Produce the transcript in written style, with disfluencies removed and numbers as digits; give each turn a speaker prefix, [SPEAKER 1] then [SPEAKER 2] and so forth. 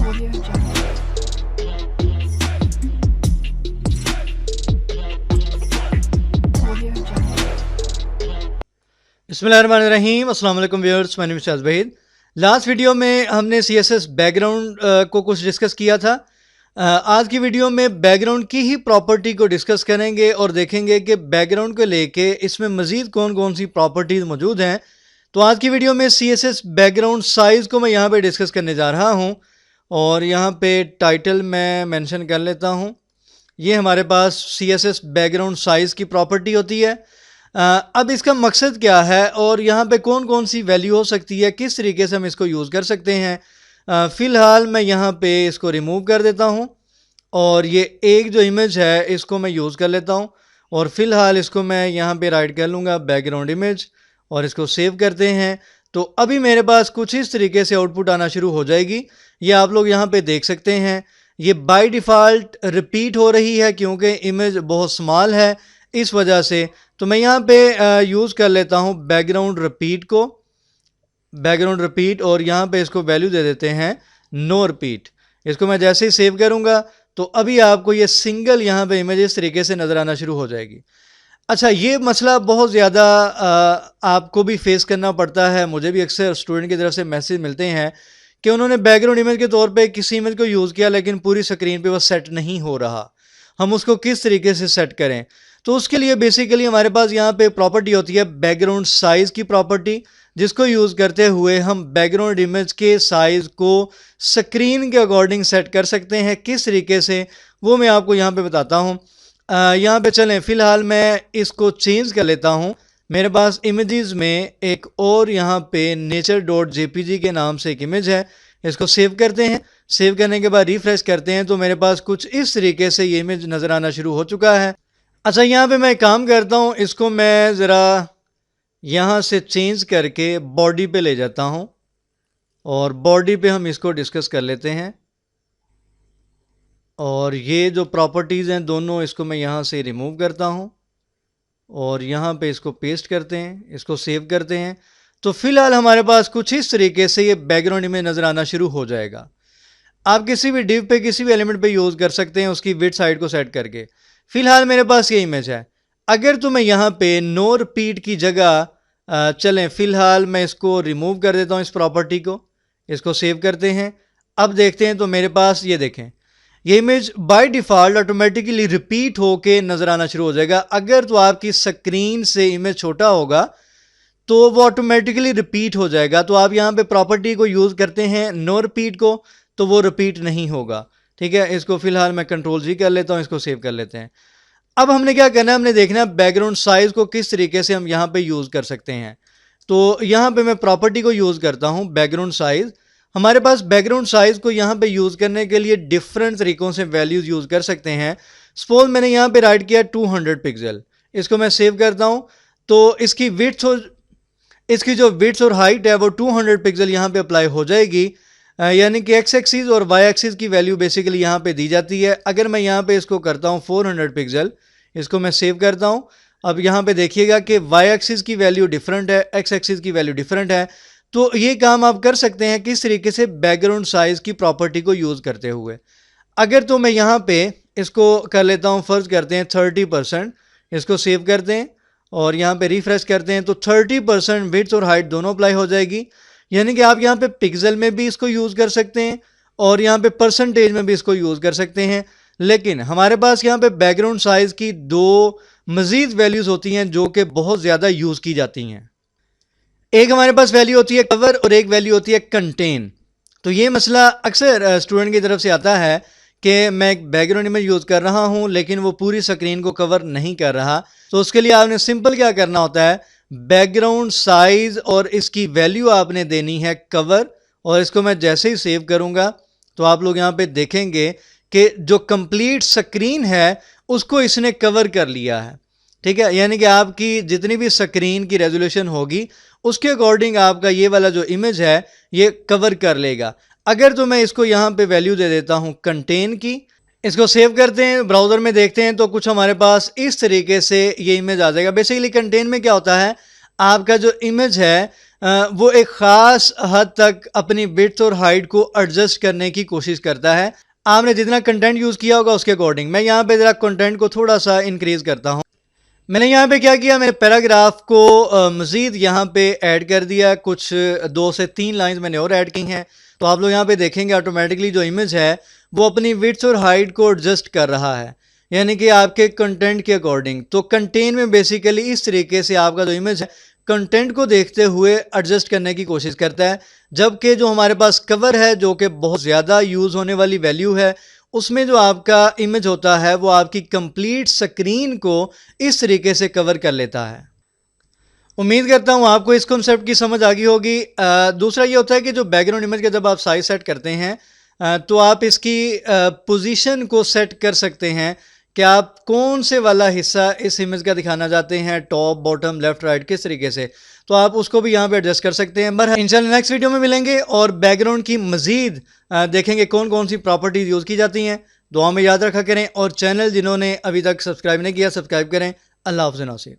[SPEAKER 1] Audio Jungle. Audio Jungle.
[SPEAKER 2] बिस्मिल्लाहिर्रहमानिर्रहीम अस्सलाम वालेकुम viewers, my name is Shaz Waheed. Last video में हमने CSS बैकग्राउंड को कुछ डिस्कस किया था। आज की वीडियो में बैकग्राउंड की ही प्रॉपर्टी को डिस्कस करेंगे और देखेंगे कि बैकग्राउंड को लेके इसमें मज़ीद कौन कौन सी प्रॉपर्टीज़ मौजूद हैं। तो आज की वीडियो में CSS बैकग्राउंड साइज़ को मैं यहाँ पे डिस्कस करने जा रहा हूँ और यहाँ पे टाइटल मैं मेंशन कर लेता हूँ। ये हमारे पास CSS बैकग्राउंड साइज़ की प्रॉपर्टी होती है। अब इसका मकसद क्या है और यहाँ पे कौन कौन सी वैल्यू हो सकती है, किस तरीके से हम इसको यूज़ कर सकते हैं। फ़िलहाल मैं यहाँ पे इसको रिमूव कर देता हूँ और ये एक जो इमेज है इसको मैं यूज़ कर लेता हूँ और फ़िलहाल इसको मैं यहाँ पे राइट कर लूँगा बैकग्राउंड इमेज और इसको सेव करते हैं। तो अभी मेरे पास कुछ इस तरीके से आउटपुट आना शुरू हो जाएगी। ये आप लोग यहाँ पे देख सकते हैं। ये बाय डिफ़ॉल्ट रिपीट हो रही है क्योंकि इमेज बहुत स्मॉल है, इस वजह से। तो मैं यहाँ पे यूज़ कर लेता हूँ बैकग्राउंड रिपीट और यहाँ पे इसको वैल्यू दे देते हैं नो रिपीट। इसको मैं जैसे ही सेव करूँगा तो अभी आपको ये सिंगल यहाँ पे इमेज इस तरीके से नज़र आना शुरू हो जाएगी। अच्छा, ये मसला बहुत ज़्यादा आपको भी फेस करना पड़ता है। मुझे भी अक्सर स्टूडेंट की तरफ से मैसेज मिलते हैं कि उन्होंने बैकग्राउंड इमेज के तौर पे किसी इमेज को यूज़ किया लेकिन पूरी स्क्रीन पे वो सेट नहीं हो रहा। हम उसको किस तरीके से सेट करें? तो उसके लिए बेसिकली हमारे पास यहाँ पे प्रॉपर्टी होती है बैकग्राउंड साइज़ की प्रॉपर्टी, जिसको यूज़ करते हुए हम बैकग्राउंड इमेज के साइज़ को स्क्रीन के अकॉर्डिंग सेट कर सकते हैं। किस तरीके से वो मैं आपको यहाँ पे बताता हूँ। यहाँ पे चलें, फ़िलहाल मैं इसको चेंज कर लेता हूँ। मेरे पास इमेजेस में एक और यहाँ पे nature.jpg के नाम से एक इमेज है। इसको सेव करते हैं। सेव करने के बाद रिफ्रेश करते हैं तो मेरे पास कुछ इस तरीके से ये इमेज नज़र आना शुरू हो चुका है। अच्छा, यहाँ पे मैं एक काम करता हूँ, इसको मैं ज़रा यहाँ से चेंज करके बॉडी पे ले जाता हूँ और बॉडी पे हम इसको डिस्कस कर लेते हैं। और ये जो प्रॉपर्टीज़ हैं दोनों, इसको मैं यहाँ से रिमूव करता हूँ और यहाँ पे इसको पेस्ट करते हैं, इसको सेव करते हैं। तो फ़िलहाल हमारे पास कुछ इस तरीके से ये बैकग्राउंड इमेज नज़र आना शुरू हो जाएगा। आप किसी भी डिव पे, किसी भी एलिमेंट पे यूज़ कर सकते हैं उसकी विड्थ साइड को सेट करके। फ़िलहाल मेरे पास ये इमेज है। अगर तो मैं यहाँ पे नो रिपीट की जगह चलें, फ़िलहाल मैं इसको रिमूव कर देता हूँ इस प्रॉपर्टी को, इसको सेव करते हैं। अब देखते हैं तो मेरे पास ये देखें, ये image by default automatically repeat होके नज़र आना शुरू हो जाएगा। अगर तो आपकी स्क्रीन से इमेज छोटा होगा तो वो ऑटोमेटिकली रिपीट हो जाएगा। तो आप यहाँ पे प्रॉपर्टी को यूज़ करते हैं नो रिपीट को तो वो रिपीट नहीं होगा। ठीक है, इसको फ़िलहाल मैं Ctrl+G कर लेता हूँ, इसको सेव कर लेते हैं। अब हमने क्या करना है, हमने देखना है बैकग्राउंड साइज़ को किस तरीके से हम यहाँ पे यूज़ कर सकते हैं। तो यहाँ पे मैं प्रॉपर्टी को यूज़ करता हूँ बैकग्राउंड साइज़। हमारे पास बैकग्राउंड साइज़ को यहाँ पे यूज़ करने के लिए डिफरेंट तरीक़ों से वैल्यूज़ यूज़ कर सकते हैं। सपोज मैंने यहाँ पे राइट किया 200 पिक्सल, इसको मैं सेव करता हूँ तो इसकी विड्थ और इसकी जो विड्थ और हाइट है वो 200 पिक्सल यहाँ पे अप्लाई हो जाएगी। यानी कि एक्स एक्सिस और वाई एक्सिस की वैल्यू बेसिकली यहाँ पे दी जाती है। अगर मैं यहाँ पे इसको करता हूँ 400 पिक्सल, इसको मैं सेव करता हूँ। अब यहाँ पे देखिएगा कि वाई एक्सिस की वैल्यू डिफरेंट है, एक्स एक्सिस की वैल्यू डिफरेंट है। तो ये काम आप कर सकते हैं किस तरीके से, बैकग्राउंड साइज़ की प्रॉपर्टी को यूज़ करते हुए। अगर तो मैं यहाँ पे इसको कर लेता हूँ, फ़र्ज़ करते हैं 30%, इसको सेव करते हैं और यहाँ पे रिफ्रेश करते हैं तो 30% विड्थ और हाइट दोनों अप्लाई हो जाएगी। यानी कि आप यहाँ पे पिक्सल में भी इसको यूज़ कर सकते हैं और यहाँ पे परसेंटेज में भी इसको यूज़ कर सकते हैं। लेकिन हमारे पास यहाँ पे बैकग्राउंड साइज़ की दो मज़ीद वैल्यूज़ होती हैं जो कि बहुत ज़्यादा यूज़ की जाती हैं। एक हमारे पास वैल्यू होती है कवर और एक वैल्यू होती है कंटेन। तो ये मसला अक्सर स्टूडेंट की तरफ से आता है कि मैं एक बैकग्राउंड इमेज यूज़ कर रहा हूँ लेकिन वो पूरी स्क्रीन को कवर नहीं कर रहा। तो उसके लिए आपने सिंपल क्या करना होता है, बैकग्राउंड साइज़ और इसकी वैल्यू आपने देनी है कवर। और इसको मैं जैसे ही सेव करूँगा तो आप लोग यहाँ पे देखेंगे कि जो कंप्लीट स्क्रीन है उसको इसने कवर कर लिया है। ठीक है, यानी कि आपकी जितनी भी स्क्रीन की रेजोल्यूशन होगी उसके अकॉर्डिंग आपका ये वाला जो इमेज है ये कवर कर लेगा। अगर तो मैं इसको यहाँ पे वैल्यू दे देता हूँ कंटेन की, इसको सेव करते हैं, ब्राउज़र में देखते हैं तो कुछ हमारे पास इस तरीके से ये इमेज आ जाएगा। बेसिकली कंटेन में क्या होता है, आपका जो इमेज है वो एक ख़ास हद तक अपनी विड्थ और हाइट को एडजस्ट करने की कोशिश करता है। आपने जितना कंटेंट यूज़ किया होगा उसके अकॉर्डिंग। मैं यहाँ पे ज़रा कंटेंट को थोड़ा सा इंक्रीज़ करता हूँ। मैंने यहाँ पे क्या किया, मैंने पैराग्राफ को मज़ीद यहाँ पे ऐड कर दिया, कुछ 2 से 3 लाइंस मैंने और ऐड की हैं। तो आप लोग यहाँ पे देखेंगे ऑटोमेटिकली जो इमेज है वो अपनी विड्थ और हाइट को एडजस्ट कर रहा है, यानी कि आपके कंटेंट के अकॉर्डिंग। तो कंटेंट में बेसिकली इस तरीके से आपका जो इमेज है कंटेंट को देखते हुए एडजस्ट करने की कोशिश करता है, जबकि जो हमारे पास कवर है जो कि बहुत ज़्यादा यूज़ होने वाली वैल्यू है, उसमें जो आपका इमेज होता है वो आपकी कंप्लीट स्क्रीन को इस तरीके से कवर कर लेता है। उम्मीद करता हूँ आपको इस कॉन्सेप्ट की समझ आ गई होगी। दूसरा ये होता है कि जो बैकग्राउंड इमेज का जब आप साइज सेट करते हैं तो आप इसकी पोजीशन को सेट कर सकते हैं कि आप कौन से वाला हिस्सा इस इमेज का दिखाना चाहते हैं, टॉप बॉटम लेफ्ट राइट किस तरीके से, तो आप उसको भी यहाँ पे एडजस्ट कर सकते हैं। बहरहाल इंशाल्लाह नेक्स्ट वीडियो में मिलेंगे और बैकग्राउंड की मज़ीद देखेंगे कौन कौन सी प्रॉपर्टीज़ यूज़ की जाती हैं। दुआ में याद रखा करें और चैनल जिन्होंने अभी तक सब्सक्राइब नहीं किया सब्सक्राइब करें। अल्लाह हाफ़िज़ नासिर।